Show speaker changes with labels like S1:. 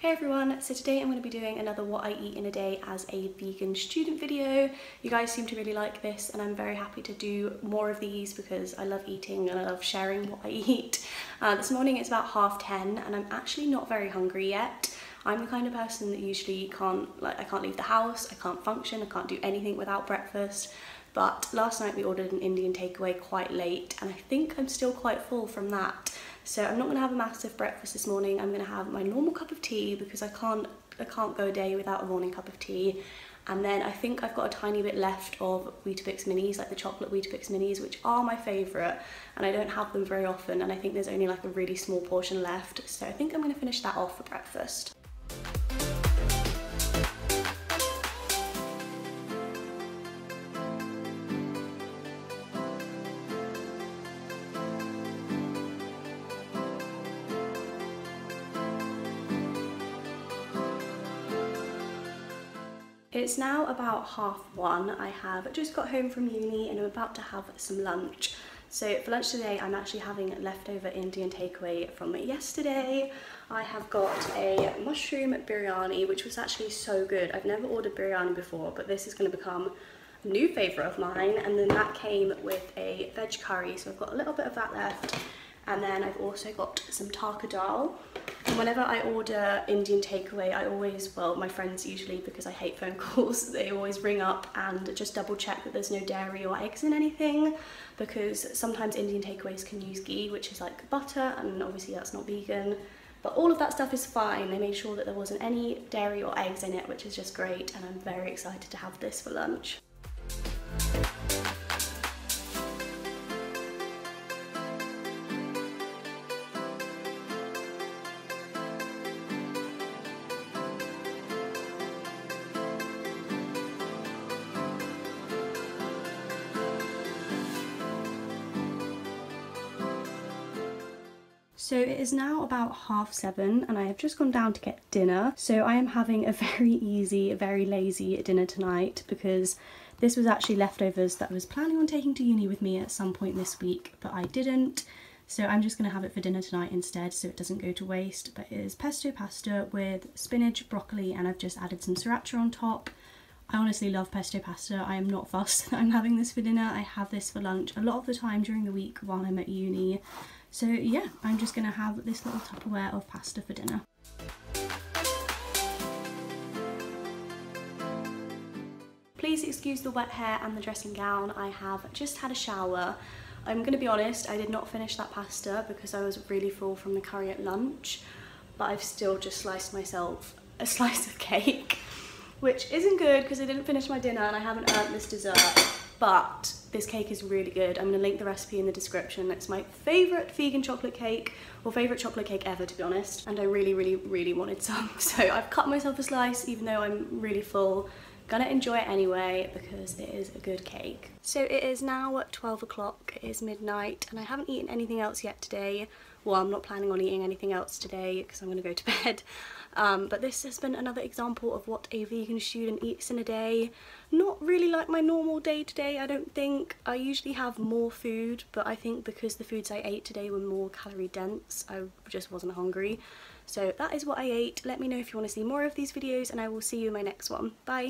S1: Hey everyone, so today I'm going to be doing another what I eat in a day as a vegan student video. You guys seem to really like this and I'm very happy to do more of these because I love eating and I love sharing what I eat. This morning it's about 10:30 and I'm actually not very hungry yet. I'm the kind of person that usually I can't leave the house, I can't function, I can't do anything without breakfast. But last night we ordered an Indian takeaway quite late and I think I'm still quite full from that. So I'm not going to have a massive breakfast this morning. I'm going to have my normal cup of tea because I can't go a day without a morning cup of tea. And then I think I've got a tiny bit left of Weetabix minis, like the chocolate Weetabix minis, which are my favourite. And I don't have them very often and I think there's only like a really small portion left. So I think I'm going to finish that off for breakfast. It's now about 1:30. I have just got home from uni and I'm about to have some lunch. So for lunch today I'm actually having leftover Indian takeaway from yesterday. I have got a mushroom biryani, which was actually so good. I've never ordered biryani before, but this is going to become a new favourite of mine. And then that came with a veg curry, so I've got a little bit of that left. And then I've also got some tarka dal. And whenever I order Indian takeaway, I always, well, my friends usually, because I hate phone calls, they always ring up and just double check that there's no dairy or eggs in anything, because sometimes Indian takeaways can use ghee, which is like butter, and obviously that's not vegan. But all of that stuff is fine. They made sure that there wasn't any dairy or eggs in it, which is just great, and I'm very excited to have this for lunch. So it is now about 7:30 and I have just gone down to get dinner. So I am having a very easy, very lazy dinner tonight because this was actually leftovers that I was planning on taking to uni with me at some point this week, but I didn't. So I'm just going to have it for dinner tonight instead so it doesn't go to waste. But it is pesto pasta with spinach, broccoli, and I've just added some sriracha on top. I honestly love pesto pasta. I am not fussed that I'm having this for dinner. I have this for lunch a lot of the time during the week while I'm at uni. So yeah, I'm just going to have this little Tupperware of pasta for dinner. Please excuse the wet hair and the dressing gown. I have just had a shower. I'm going to be honest, I did not finish that pasta because I was really full from the curry at lunch, but I've still just sliced myself a slice of cake, which isn't good because I didn't finish my dinner and I haven't earned this dessert. But this cake is really good. I'm going to link the recipe in the description. It's my favourite vegan chocolate cake, or favourite chocolate cake ever, to be honest. And I really wanted some. So I've cut myself a slice, even though I'm really full. Gonna enjoy it anyway, because it is a good cake. So it is now 12 o'clock, it is midnight, and I haven't eaten anything else yet today. Well, I'm not planning on eating anything else today, because I'm gonna go to bed. But this has been another example of what a vegan student eats in a day. Not really like my normal day-to-day, I don't think. I usually have more food, but I think because the foods I ate today were more calorie dense, I just wasn't hungry. So that is what I ate. Let me know if you want to see more of these videos, and I will see you in my next one. Bye!